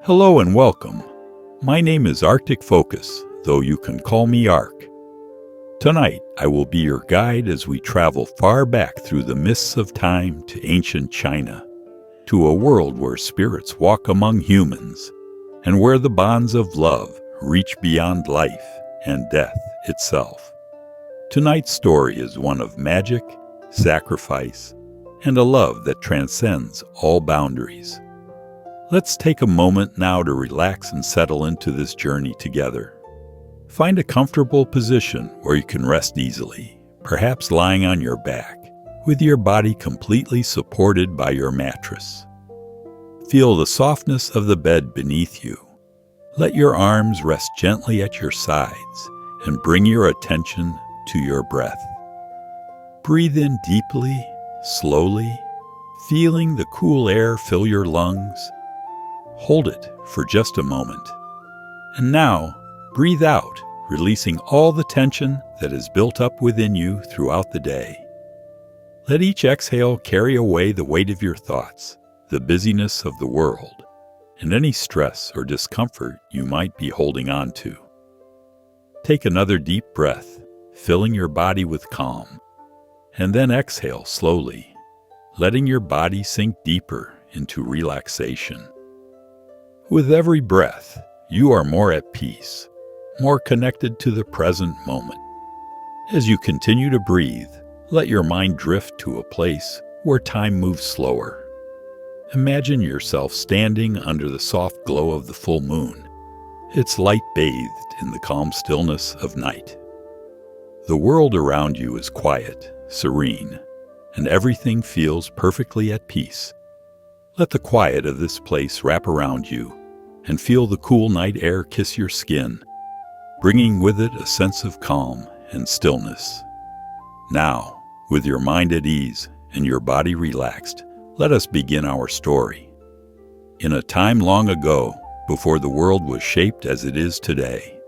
Hello and welcome. My name is Arctic Focus, though you can call me Ark. Tonight, I will be your guide as we travel far back through the mists of time to ancient China, to a world where spirits walk among humans, and where the bonds of love reach beyond life and death itself. Tonight's story is one of magic, sacrifice, and a love that transcends all boundaries. Let's take a moment now to relax and settle into this journey together. Find a comfortable position where you can rest easily, perhaps lying on your back, with your body completely supported by your mattress. Feel the softness of the bed beneath you. Let your arms rest gently at your sides and bring your attention to your breath. Breathe in deeply, slowly, feeling the cool air fill your lungs. Hold it for just a moment. And now, breathe out, releasing all the tension that is built up within you throughout the day. Let each exhale carry away the weight of your thoughts, the busyness of the world, and any stress or discomfort you might be holding on to. Take another deep breath, filling your body with calm, and then exhale slowly, letting your body sink deeper into relaxation. With every breath, you are more at peace, more connected to the present moment. As you continue to breathe, let your mind drift to a place where time moves slower. Imagine yourself standing under the soft glow of the full moon, its light bathed in the calm stillness of night. The world around you is quiet, serene, and everything feels perfectly at peace. Let the quiet of this place wrap around you and feel the cool night air kiss your skin, bringing with it a sense of calm and stillness. Now, with your mind at ease and your body relaxed, let us begin our story. In a time long ago, before the world was shaped as it is today,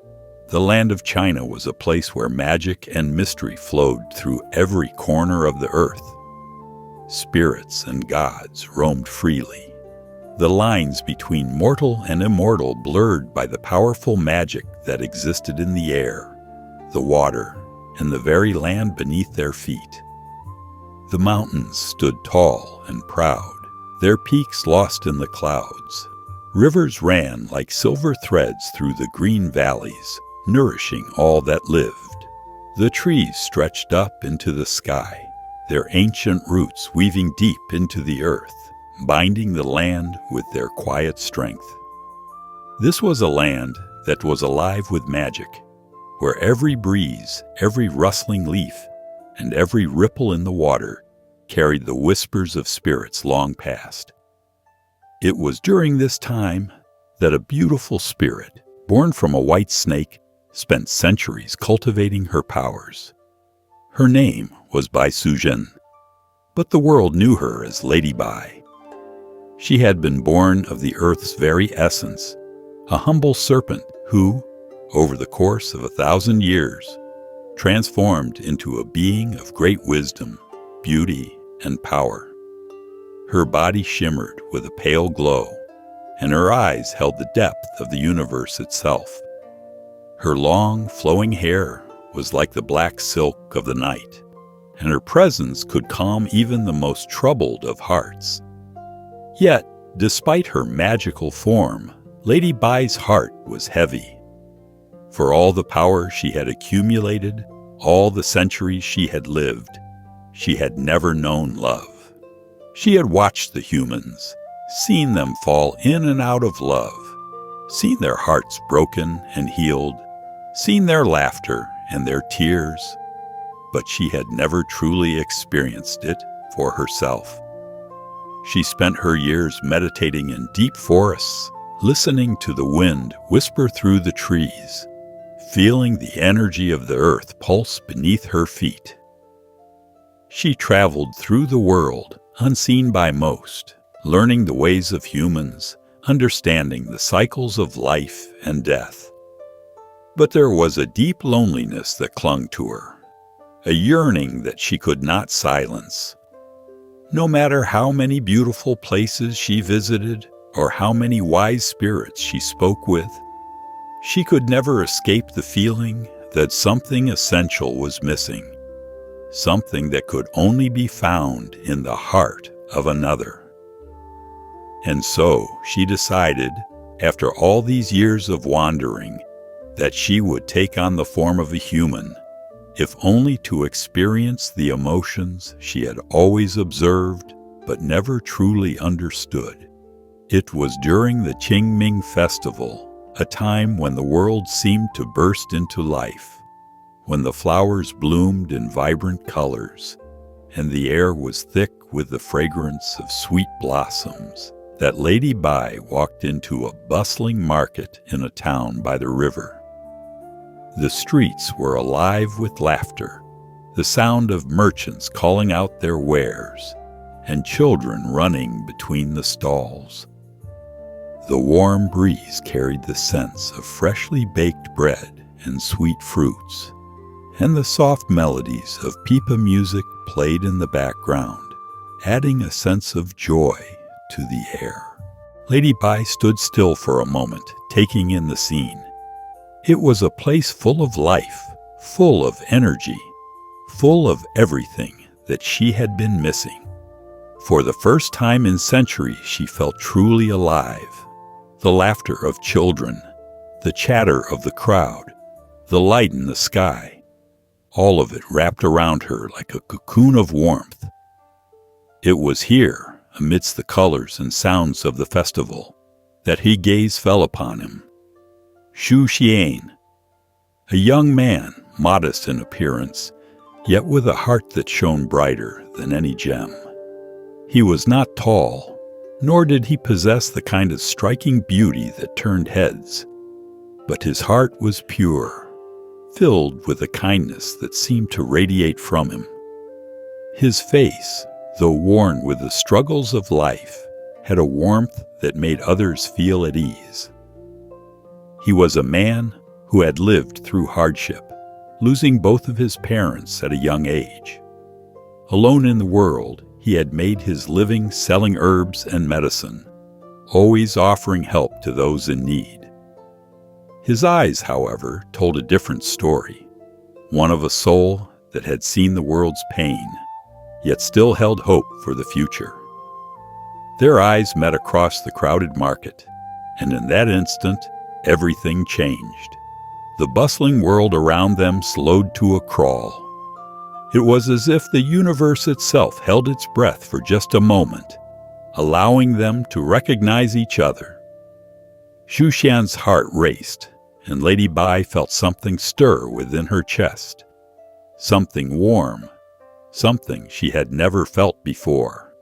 the land of China was a place where magic and mystery flowed through every corner of the earth. Spirits and gods roamed freely, the lines between mortal and immortal blurred by the powerful magic that existed in the air, the water, and the very land beneath their feet. The mountains stood tall and proud, their peaks lost in the clouds. Rivers ran like silver threads through the green valleys, nourishing all that lived. The trees stretched up into the sky, their ancient roots weaving deep into the earth, binding the land with their quiet strength. This was a land that was alive with magic, where every breeze, every rustling leaf, and every ripple in the water carried the whispers of spirits long past. It was during this time that a beautiful spirit, born from a white snake, spent centuries cultivating her powers. Her name was Xu Xian, but the world knew her as Lady Bai. She had been born of the earth's very essence, a humble serpent who, over the course of 1,000 years, transformed into a being of great wisdom, beauty, and power. Her body shimmered with a pale glow, and her eyes held the depth of the universe itself. Her long, flowing hair was like the black silk of the night, and her presence could calm even the most troubled of hearts. Yet, despite her magical form, Lady Bai's heart was heavy. For all the power she had accumulated, all the centuries she had lived, she had never known love. She had watched the humans, seen them fall in and out of love, seen their hearts broken and healed, seen their laughter and their tears, but she had never truly experienced it for herself. She spent her years meditating in deep forests, listening to the wind whisper through the trees, feeling the energy of the earth pulse beneath her feet. She traveled through the world, unseen by most, learning the ways of humans, understanding the cycles of life and death. But there was a deep loneliness that clung to her, a yearning that she could not silence. No matter how many beautiful places she visited, or how many wise spirits she spoke with, she could never escape the feeling that something essential was missing, something that could only be found in the heart of another. And so she decided, after all these years of wandering, that she would take on the form of a human, if only to experience the emotions she had always observed but never truly understood. It was during the Qingming festival, a time when the world seemed to burst into life, when the flowers bloomed in vibrant colors, and the air was thick with the fragrance of sweet blossoms, that Lady Bai walked into a bustling market in a town by the river. The streets were alive with laughter, the sound of merchants calling out their wares, and children running between the stalls. The warm breeze carried the scents of freshly baked bread and sweet fruits, and the soft melodies of pipa music played in the background, adding a sense of joy to the air. Lady Bai stood still for a moment, taking in the scene. It was a place full of life, full of energy, full of everything that she had been missing. For the first time in centuries, she felt truly alive. The laughter of children, the chatter of the crowd, the light in the sky, all of it wrapped around her like a cocoon of warmth. It was here, amidst the colors and sounds of the festival, that his gaze fell upon him. Xu Xian, a young man, modest in appearance, yet with a heart that shone brighter than any gem. He was not tall, nor did he possess the kind of striking beauty that turned heads, but his heart was pure, filled with a kindness that seemed to radiate from him. His face, though worn with the struggles of life, had a warmth that made others feel at ease. He was a man who had lived through hardship, losing both of his parents at a young age. Alone in the world, he had made his living selling herbs and medicine, always offering help to those in need. His eyes, however, told a different story, one of a soul that had seen the world's pain, yet still held hope for the future. Their eyes met across the crowded market, and in that instant, everything changed. The bustling world around them slowed to a crawl. It was as if the universe itself held its breath for just a moment, allowing them to recognize each other. Xu Xian's heart raced, and Lady Bai felt something stir within her chest. Something warm, something she had never felt before.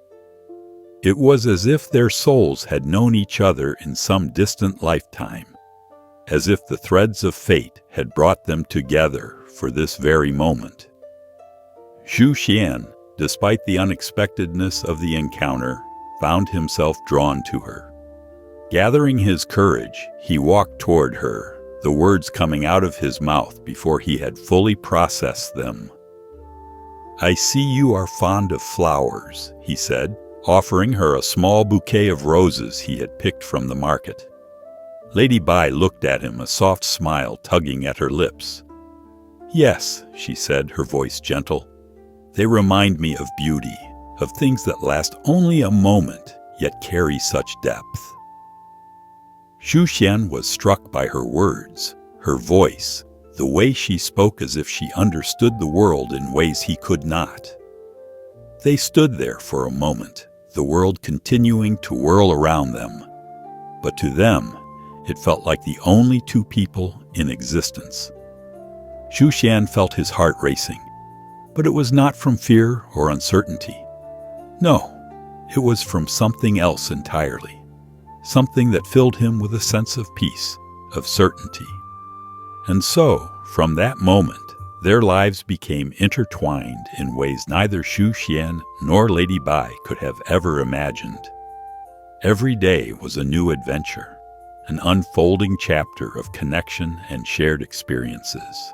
It was as if their souls had known each other in some distant lifetime, as if the threads of fate had brought them together for this very moment. Xu Xian, despite the unexpectedness of the encounter, found himself drawn to her. Gathering his courage, he walked toward her, the words coming out of his mouth before he had fully processed them. "I see you are fond of flowers," he said, offering her a small bouquet of roses he had picked from the market. Lady Bai looked at him, a soft smile tugging at her lips. "Yes," she said, her voice gentle. "They remind me of beauty, of things that last only a moment, yet carry such depth." Xu Xian was struck by her words, her voice, the way she spoke as if she understood the world in ways he could not. They stood there for a moment, the world continuing to whirl around them. But to them, it felt like the only two people in existence. Xu Xian felt his heart racing, but it was not from fear or uncertainty. No, it was from something else entirely, something that filled him with a sense of peace, of certainty. And so, from that moment, their lives became intertwined in ways neither Xu Xian nor Lady Bai could have ever imagined. Every day was a new adventure, an unfolding chapter of connection and shared experiences.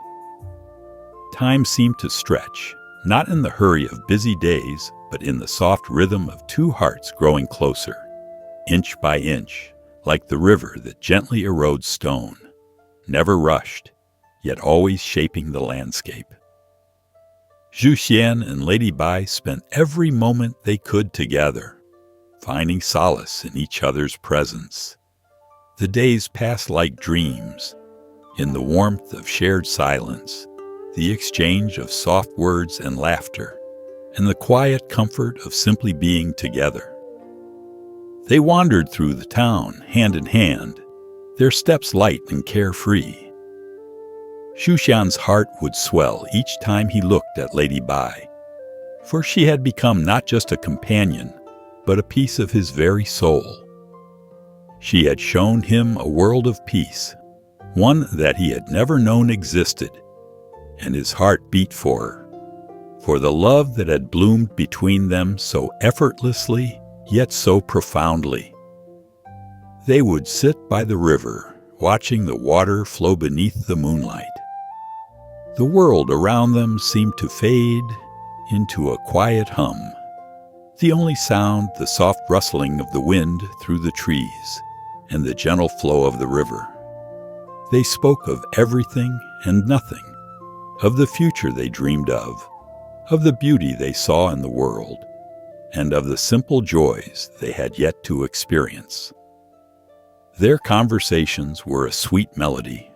Time seemed to stretch, not in the hurry of busy days, but in the soft rhythm of two hearts growing closer. inch by inch, like the river that gently erodes stone, never rushed, yet always shaping the landscape. Xu Xian and Lady Bai spent every moment they could together, finding solace in each other's presence. The days passed like dreams, in the warmth of shared silence, the exchange of soft words and laughter, and the quiet comfort of simply being together. They wandered through the town, hand in hand, their steps light and carefree. Xu Xian's heart would swell each time he looked at Lady Bai, for she had become not just a companion, but a piece of his very soul. She had shown him a world of peace, one that he had never known existed, and his heart beat for her, for the love that had bloomed between them so effortlessly, yet so profoundly. They would sit by the river, watching the water flow beneath the moonlight. The world around them seemed to fade into a quiet hum, the only sound the soft rustling of the wind through the trees and the gentle flow of the river. They spoke of everything and nothing, of the future they dreamed of the beauty they saw in the world, and of the simple joys they had yet to experience. Their conversations were a sweet melody,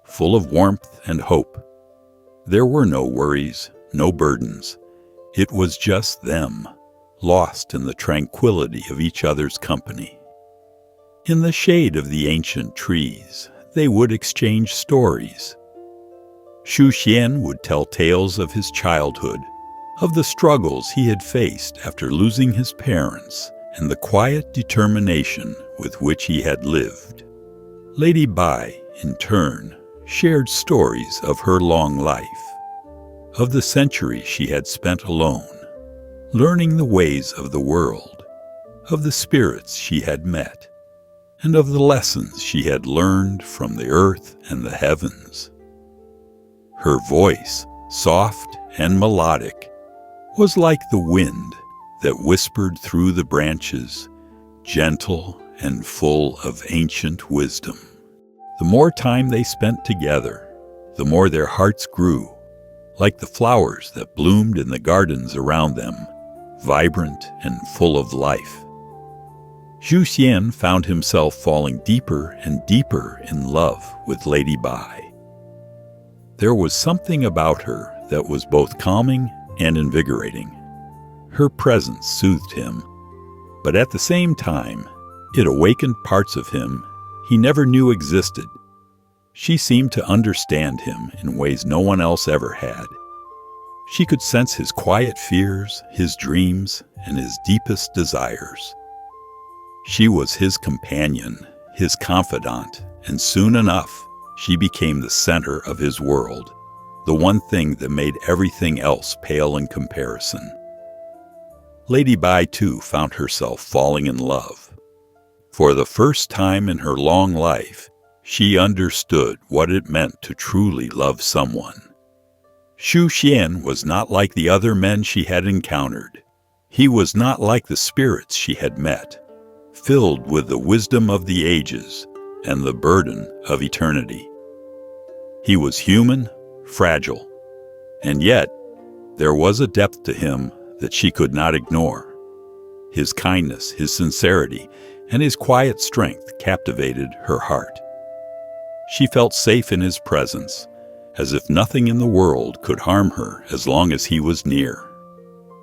full of warmth and hope. There were no worries, no burdens. It was just them, lost in the tranquility of each other's company. In the shade of the ancient trees, they would exchange stories. Xu Xian would tell tales of his childhood, of the struggles he had faced after losing his parents, and the quiet determination with which he had lived. Lady Bai, in turn, shared stories of her long life, of the centuries she had spent alone, learning the ways of the world, of the spirits she had met, and of the lessons she had learned from the earth and the heavens. Her voice, soft and melodic, was like the wind that whispered through the branches, gentle and full of ancient wisdom. The more time they spent together, the more their hearts grew, like the flowers that bloomed in the gardens around them, vibrant and full of life. Xu Xian found himself falling deeper and deeper in love with Lady Bai. There was something about her that was both calming and invigorating. Her presence soothed him, but at the same time, it awakened parts of him he never knew existed. She seemed to understand him in ways no one else ever had. She could sense his quiet fears, his dreams, and his deepest desires. She was his companion, his confidant, and soon enough, she became the center of his world, the one thing that made everything else pale in comparison. Lady Bai, too, found herself falling in love. For the first time in her long life, she understood what it meant to truly love someone. Xu Xian was not like the other men she had encountered. He was not like the spirits she had met, filled with the wisdom of the ages and the burden of eternity. He was human, fragile, and yet there was a depth to him that she could not ignore. His kindness, his sincerity, and his quiet strength captivated her heart. She felt safe in his presence, as if nothing in the world could harm her as long as he was near.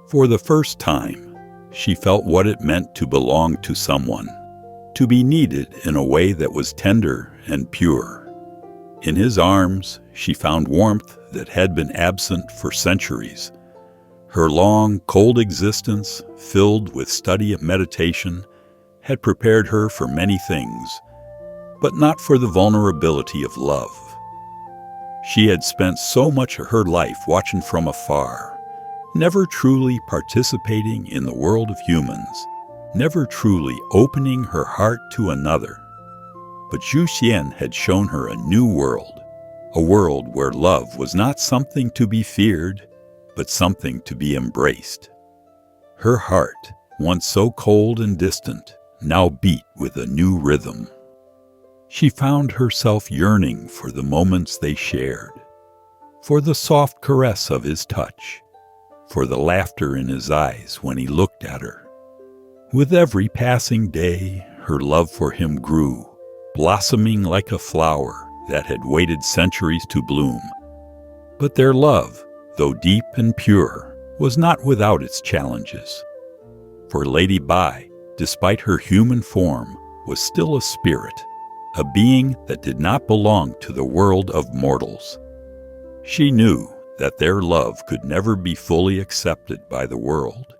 For the first time, she felt what it meant to belong to someone, to be needed in a way that was tender and pure. In his arms, she found warmth that had been absent for centuries. Her long, cold existence, filled with study and meditation, had prepared her for many things, but not for the vulnerability of love. She had spent so much of her life watching from afar, never truly participating in the world of humans, never truly opening her heart to another. But Xu Xian had shown her a new world, a world where love was not something to be feared, but something to be embraced. Her heart, once so cold and distant, now beat with a new rhythm. She found herself yearning for the moments they shared, for the soft caress of his touch, for the laughter in his eyes when he looked at her. With every passing day, her love for him grew, blossoming like a flower that had waited centuries to bloom. But their love, though deep and pure, was not without its challenges. For Lady Bai, despite her human form, was still a spirit, a being that did not belong to the world of mortals. She knew that their love could never be fully accepted by the world.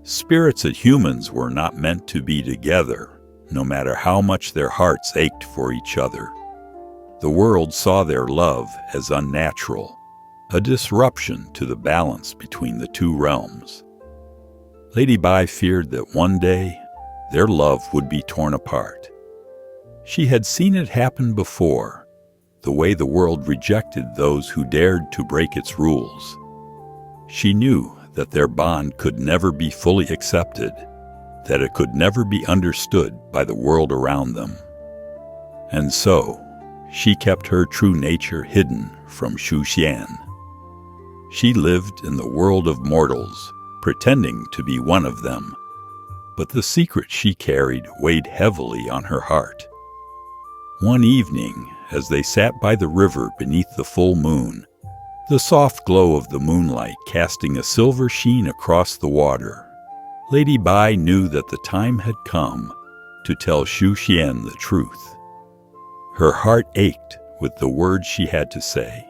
Spirits and humans were not meant to be together, no matter how much their hearts ached for each other. The world saw their love as unnatural, a disruption to the balance between the two realms. Lady Bai feared that one day their love would be torn apart. She had seen it happen before, the way the world rejected those who dared to break its rules. She knew that their bond could never be fully accepted, that it could never be understood by the world around them. And so, she kept her true nature hidden from Xu Xian. She lived in the world of mortals, pretending to be one of them, but the secret she carried weighed heavily on her heart. One evening, as they sat by the river beneath the full moon, the soft glow of the moonlight casting a silver sheen across the water, Lady Bai knew that the time had come to tell Xu Xian the truth. Her heart ached with the words she had to say.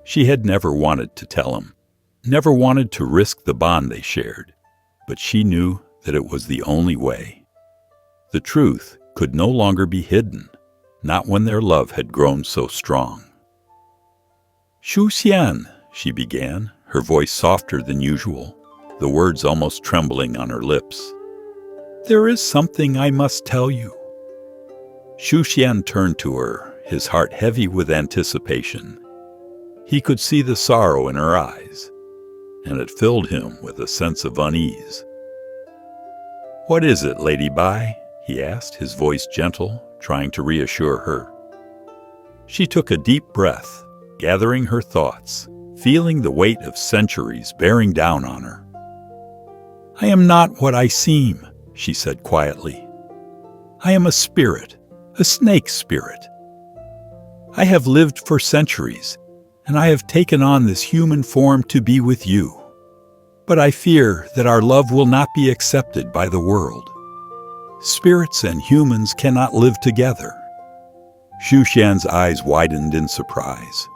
She had never wanted to tell him, never wanted to risk the bond they shared, but she knew that it was the only way. The truth could no longer be hidden, not when their love had grown so strong. "Xu Xian," she began, her voice softer than usual, the words almost trembling on her lips. "There is something I must tell you." Xu Xian turned to her, his heart heavy with anticipation. He could see the sorrow in her eyes, and it filled him with a sense of unease. "What is it, Lady Bai?" he asked, his voice gentle, trying to reassure her. She took a deep breath, gathering her thoughts, feeling the weight of centuries bearing down on her. "I am not what I seem," she said quietly. "I am a spirit, a snake spirit. I have lived for centuries, and I have taken on this human form to be with you. But I fear that our love will not be accepted by the world. Spirits and humans cannot live together." Xu Xian's eyes widened in surprise.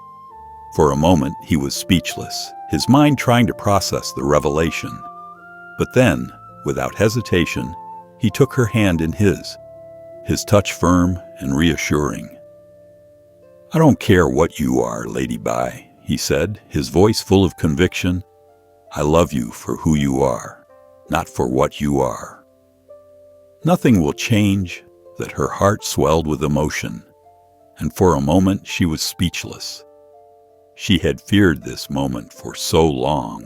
For a moment he was speechless, his mind trying to process the revelation. But then, without hesitation, he took her hand in his touch firm and reassuring. "I don't care what you are, Lady Bai," he said, his voice full of conviction. "I love you for who you are, not for what you are." Nothing will change. That her heart swelled with emotion, and for a moment she was speechless. She had feared this moment for so long,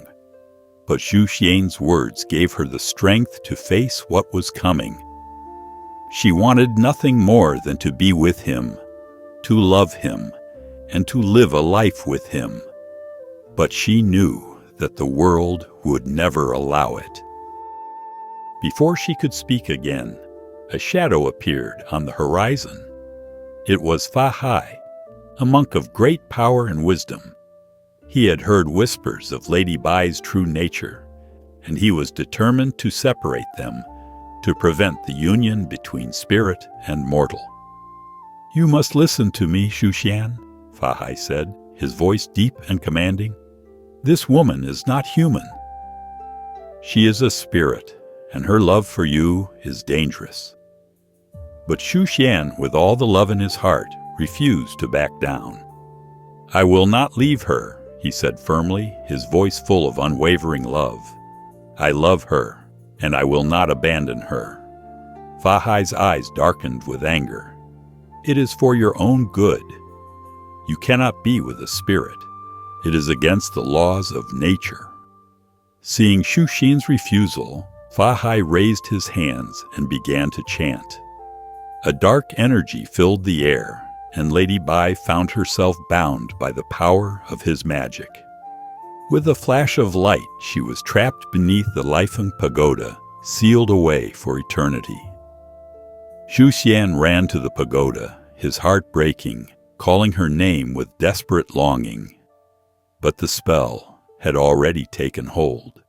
but Xu Xian's words gave her the strength to face what was coming. She wanted nothing more than to be with him, to love him, and to live a life with him. But she knew that the world would never allow it. Before she could speak again, a shadow appeared on the horizon. It was Fa Hai, a monk of great power and wisdom. He had heard whispers of Lady Bai's true nature, and he was determined to separate them, to prevent the union between spirit and mortal. "You must listen to me, Xu Xian," Fa Hai said, his voice deep and commanding. "This woman is not human. She is a spirit, and her love for you is dangerous." But Xu Xian, with all the love in his heart, refused to back down. "I will not leave her," he said firmly, his voice full of unwavering love. "I love her, and I will not abandon her." Fa Hai's eyes darkened with anger. "It is for your own good. You cannot be with a spirit. It is against the laws of nature." Seeing Xu Xian's refusal, Fa raised his hands and began to chant. A dark energy filled the air, and Lady Bai found herself bound by the power of his magic. With a flash of light, she was trapped beneath the Lifeng pagoda, sealed away for eternity. Xu Xian ran to the pagoda, his heart breaking, calling her name with desperate longing. But the spell had already taken hold.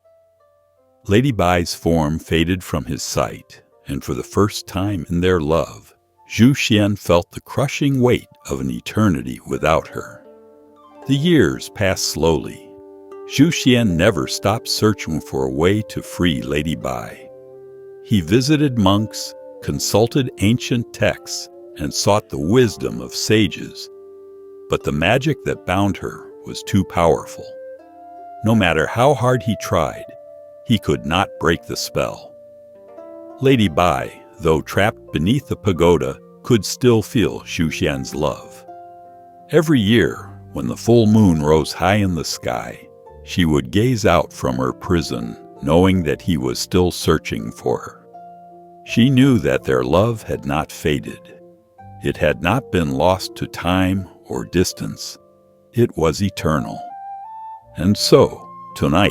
Lady Bai's form faded from his sight, and for the first time in their love, Xu Xian felt the crushing weight of an eternity without her. The years passed slowly. Xu Xian never stopped searching for a way to free Lady Bai. He visited monks, consulted ancient texts, and sought the wisdom of sages. But the magic that bound her was too powerful. No matter how hard he tried, he could not break the spell. Lady Bai, though trapped beneath the pagoda, could still feel Xu Xian's love. Every year, when the full moon rose high in the sky, she would gaze out from her prison, knowing that he was still searching for her. She knew that their love had not faded. It had not been lost to time or distance. It was eternal. And so, tonight,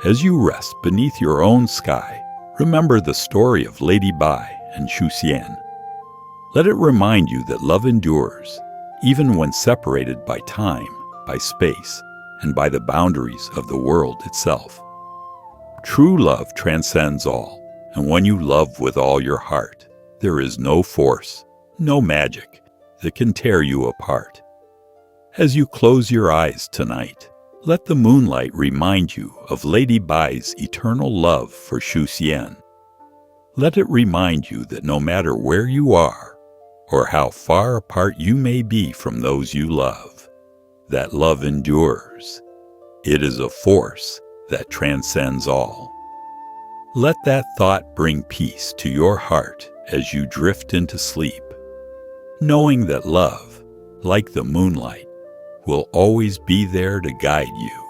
as you rest beneath your own sky, remember the story of Lady Bai and Xu Xian. Let it remind you that love endures, even when separated by time, by space, and by the boundaries of the world itself. True love transcends all, and when you love with all your heart, there is no force, no magic that can tear you apart. As you close your eyes tonight, let the moonlight remind you of Lady Bai's eternal love for Xu Xian. Let it remind you that no matter where you are, or how far apart you may be from those you love, that love endures. It is a force that transcends all. Let that thought bring peace to your heart as you drift into sleep, knowing that love, like the moonlight, will always be there to guide you.